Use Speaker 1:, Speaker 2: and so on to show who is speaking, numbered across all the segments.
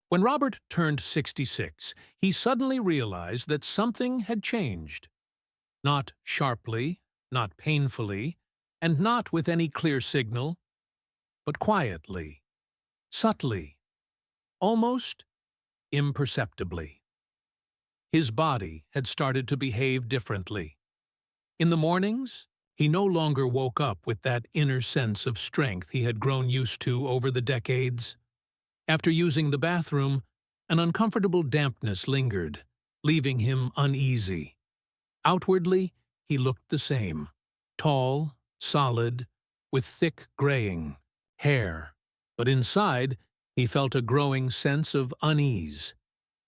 Speaker 1: When Robert turned 66, he suddenly realized that something had changed. Not sharply, not painfully, and not with any clear signal, but quietly, subtly, almost imperceptibly. His body had started to behave differently. In the mornings, he no longer woke up with that inner sense of strength he had grown used to over the decades. After using the bathroom, an uncomfortable dampness lingered, leaving him uneasy. Outwardly, he looked the same, tall, solid, with thick graying hair, but inside he felt a growing sense of unease.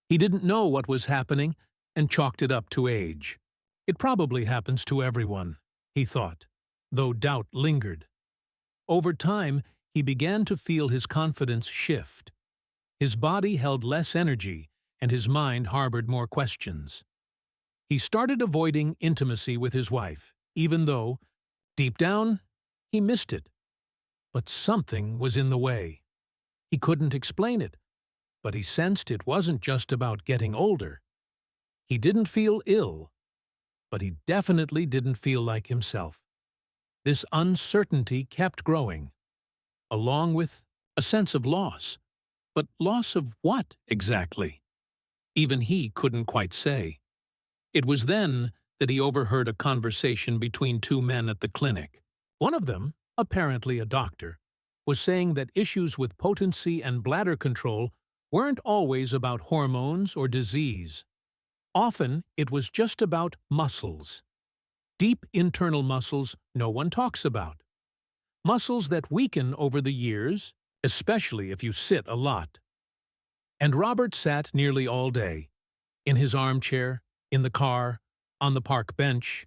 Speaker 1: He didn't know what was happening and chalked it up to age. It probably happens to everyone, he thought, though doubt lingered. Over time, he began to feel his confidence shift. His body held less energy, and his mind harbored more questions. He started avoiding intimacy with his wife, even though, deep down, he missed it. But something was in the way. He couldn't explain it, but he sensed it wasn't just about getting older. He didn't feel ill, but he definitely didn't feel like himself. This uncertainty kept growing, along with a sense of loss. But loss of what, exactly? Even he couldn't quite say. It was then that he overheard a conversation between two men at the clinic. One of them, apparently a doctor, was saying that issues with potency and bladder control weren't always about hormones or disease. Often, it was just about muscles. Deep internal muscles no one talks about. Muscles that weaken over the years, especially if you sit a lot. And Robert sat nearly all day, in his armchair, in the car, on the park bench.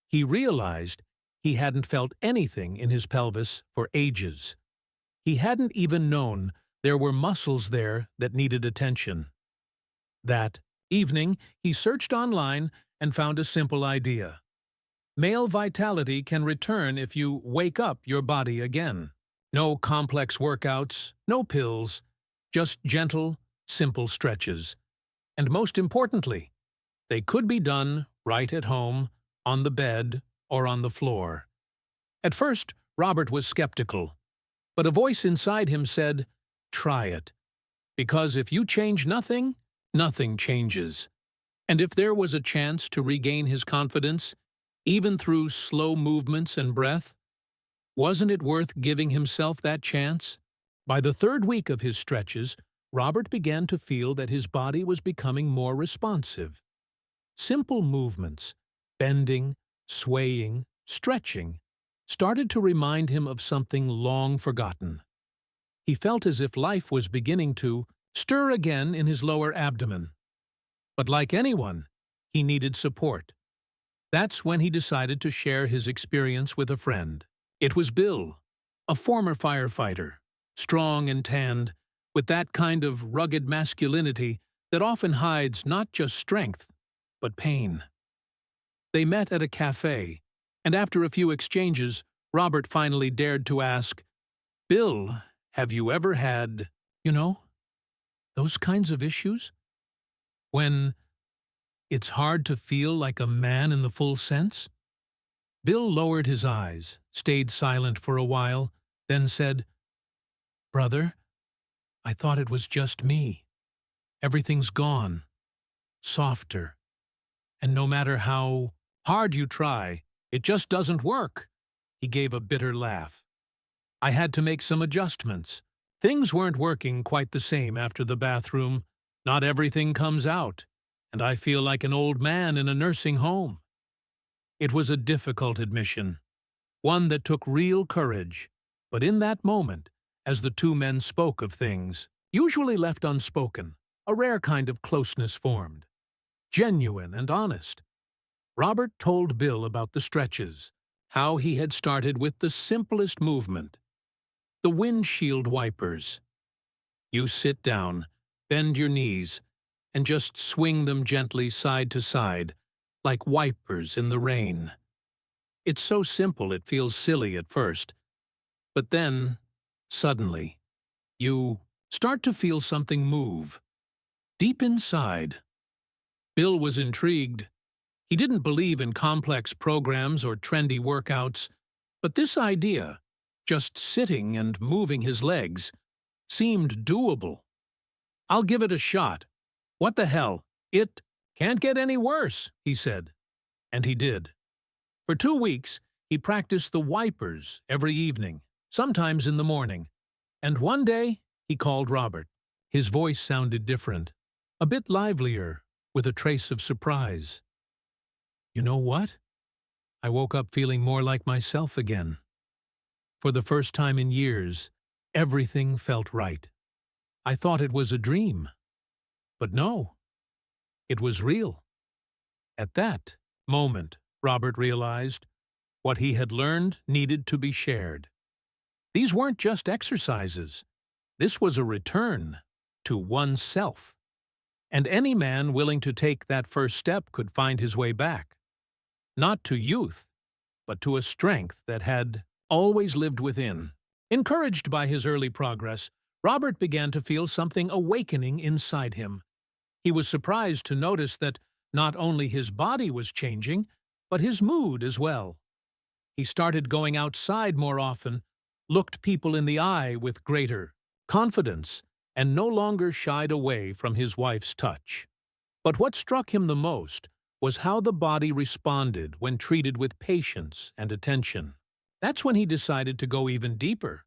Speaker 1: He realized he hadn't felt anything in his pelvis for ages. He hadn't even known there were muscles there that needed attention. That evening, he searched online and found a simple idea. Male vitality can return if you wake up your body again. No complex workouts, no pills, just gentle, simple stretches. And most importantly, they could be done right at home, on the bed, or on the floor. At first, Robert was skeptical, but a voice inside him said, "Try it. Because if you change nothing, nothing changes." And if there was a chance to regain his confidence, even through slow movements and breath, wasn't it worth giving himself that chance? By the third week of his stretches, Robert began to feel that his body was becoming more responsive. Simple movements, bending, swaying, stretching, started to remind him of something long forgotten. He felt as if life was beginning to stir again in his lower abdomen. But like anyone, he needed support. That's when he decided to share his experience with a friend. It was Bill, a former firefighter, strong and tanned, with that kind of rugged masculinity that often hides not just strength, but pain. They met at a cafe, and after a few exchanges, Robert finally dared to ask, "Bill, have you ever had, those kinds of issues? When it's hard to feel like a man in the full sense?" Bill lowered his eyes, stayed silent for a while, then said, "Brother, I thought it was just me. Everything's gone, softer, and no matter how hard you try, it just doesn't work." He gave a bitter laugh. "I had to make some adjustments. Things weren't working quite the same after the bathroom. Not everything comes out, and I feel like an old man in a nursing home." It was a difficult admission, one that took real courage, but in that moment, as the two men spoke of things, usually left unspoken, a rare kind of closeness formed. Genuine and honest. Robert told Bill about the stretches, how he had started with the simplest movement. The windshield wipers. You sit down, bend your knees, and just swing them gently side to side, like wipers in the rain. It's so simple it feels silly at first, but then, suddenly, you start to feel something move, deep inside. Bill was intrigued. He didn't believe in complex programs or trendy workouts, but this idea, just sitting and moving his legs, seemed doable. "I'll give it a shot. What the hell? It can't get any worse," he said. And he did. For 2 weeks, he practiced the wipers every evening, sometimes in the morning. And one day, he called Robert. His voice sounded different, a bit livelier, with a trace of surprise. "You know what? I woke up feeling more like myself again. For the first time in years, everything felt right. I thought it was a dream. But no, it was real." At that moment, Robert realized what he had learned needed to be shared. These weren't just exercises. This was a return to oneself. And any man willing to take that first step could find his way back. Not to youth, but to a strength that had always lived within. Encouraged by his early progress, Robert began to feel something awakening inside him. He was surprised to notice that not only his body was changing, but his mood as well. He started going outside more often, looked people in the eye with greater confidence, and no longer shied away from his wife's touch. But what struck him the most was how the body responded when treated with patience and attention. That's when he decided to go even deeper.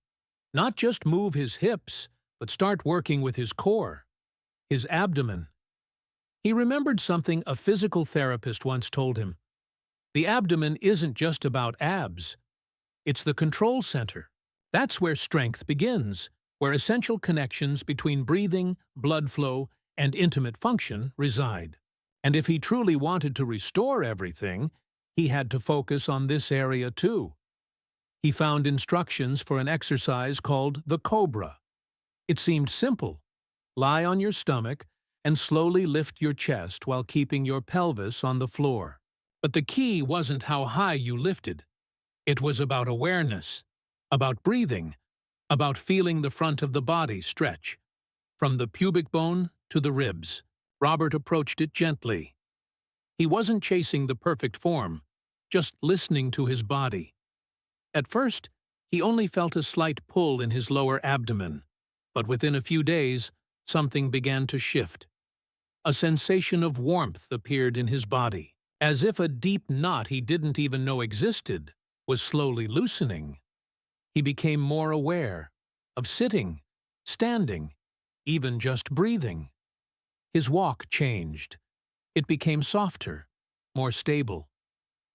Speaker 1: Not just move his hips, but start working with his core, his abdomen. He remembered something a physical therapist once told him. The abdomen isn't just about abs. It's the control center. That's where strength begins, where essential connections between breathing, blood flow, and intimate function reside. And if he truly wanted to restore everything, he had to focus on this area too. He found instructions for an exercise called the Cobra. It seemed simple. Lie on your stomach and slowly lift your chest while keeping your pelvis on the floor. But the key wasn't how high you lifted. It was about awareness, about breathing, about feeling the front of the body stretch. From the pubic bone to the ribs, Robert approached it gently. He wasn't chasing the perfect form, just listening to his body. At first, he only felt a slight pull in his lower abdomen, but within a few days, something began to shift. A sensation of warmth appeared in his body, as if a deep knot he didn't even know existed was slowly loosening. He became more aware of sitting, standing, even just breathing. His walk changed. It became softer, more stable.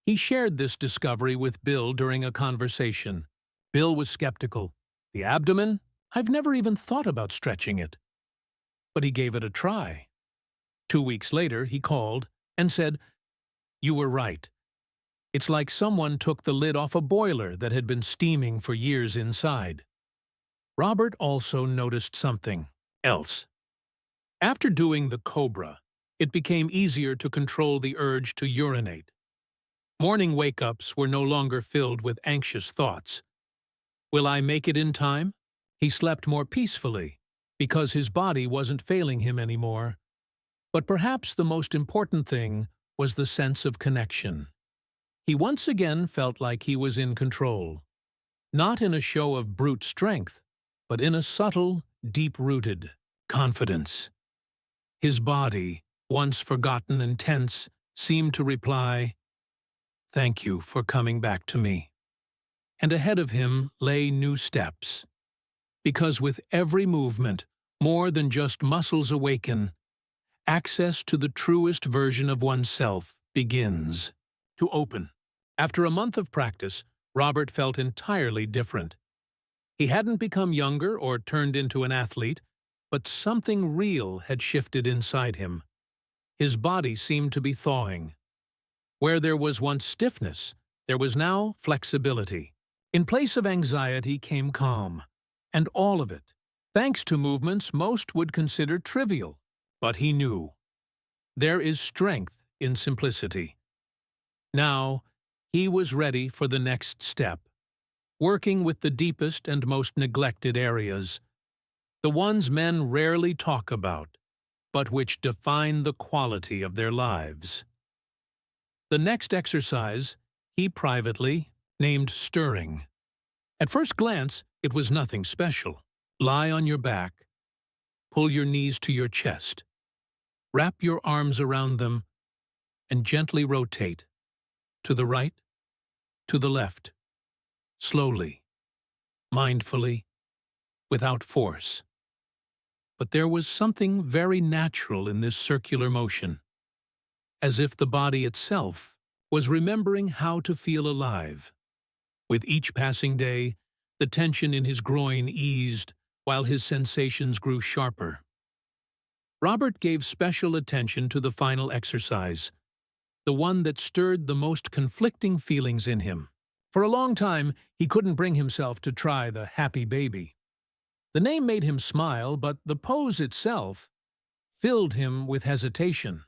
Speaker 1: He shared this discovery with Bill during a conversation. Bill was skeptical. "The abdomen? I've never even thought about stretching it." But he gave it a try. 2 weeks later, he called and said, "You were right. It's like someone took the lid off a boiler that had been steaming for years inside." Robert also noticed something else. After doing the Cobra, it became easier to control the urge to urinate. Morning wake-ups were no longer filled with anxious thoughts. Will I make it in time? He slept more peacefully, because his body wasn't failing him anymore. But perhaps the most important thing was the sense of connection. He once again felt like he was in control. Not in a show of brute strength, but in a subtle, deep-rooted confidence. His body, once forgotten and tense, seemed to reply, "Thank you for coming back to me." And ahead of him lay new steps. Because with every movement, more than just muscles awaken, access to the truest version of oneself begins to open. After a month of practice, Robert felt entirely different. He hadn't become younger or turned into an athlete, but something real had shifted inside him. His body seemed to be thawing. Where there was once stiffness, there was now flexibility. In place of anxiety came calm, and all of it, thanks to movements most would consider trivial. But he knew. There is strength in simplicity. Now, he was ready for the next step, working with the deepest and most neglected areas. the ones men rarely talk about, but which define the quality of their lives. The next exercise he privately named stirring. At first glance, it was nothing special. Lie on your back, pull your knees to your chest, wrap your arms around them, and gently rotate, to the right, to the left, slowly, mindfully, without force. But there was something very natural in this circular motion, as if the body itself was remembering how to feel alive. With each passing day, the tension in his groin eased while his sensations grew sharper. Robert gave special attention to the final exercise, the one that stirred the most conflicting feelings in him. For a long time, he couldn't bring himself to try the happy baby. The name made him smile, but the pose itself filled him with hesitation.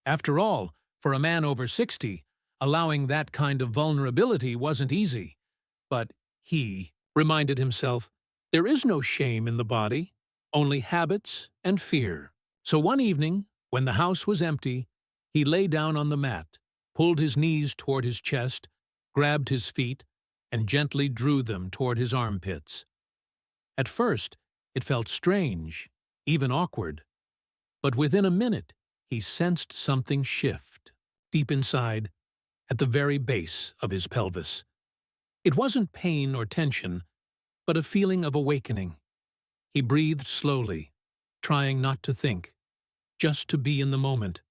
Speaker 1: After all, for a man over 60, allowing that kind of vulnerability wasn't easy. But he reminded himself, there is no shame in the body, only habits and fear. So one evening, when the house was empty, he lay down on the mat, pulled his knees toward his chest, grabbed his feet, and gently drew them toward his armpits. At first, it felt strange, even awkward. But within a minute, he sensed something shift, deep inside, at the very base of his pelvis. It wasn't pain or tension, but a feeling of awakening. He breathed slowly, trying not to think, just to be in the moment.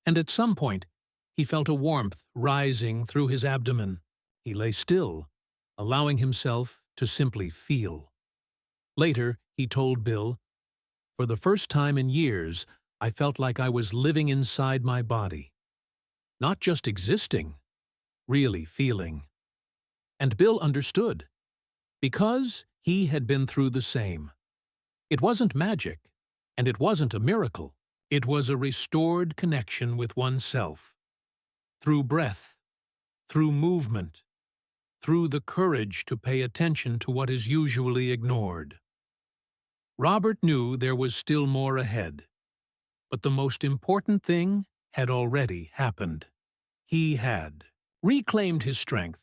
Speaker 1: And at some point, he felt a warmth rising through his abdomen. He lay still, allowing himself to simply feel. Later, he told Bill, "For the first time in years, I felt like I was living inside my body. Not just existing, really feeling." And Bill understood, because he had been through the same. It wasn't magic, and it wasn't a miracle. It was a restored connection with oneself. Through breath, through movement, through the courage to pay attention to what is usually ignored. Robert knew there was still more ahead, but the most important thing had already happened. He had reclaimed his strength,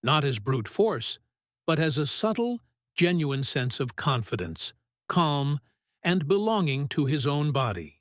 Speaker 1: not as brute force, but as a subtle, genuine sense of confidence, calm, and belonging to his own body.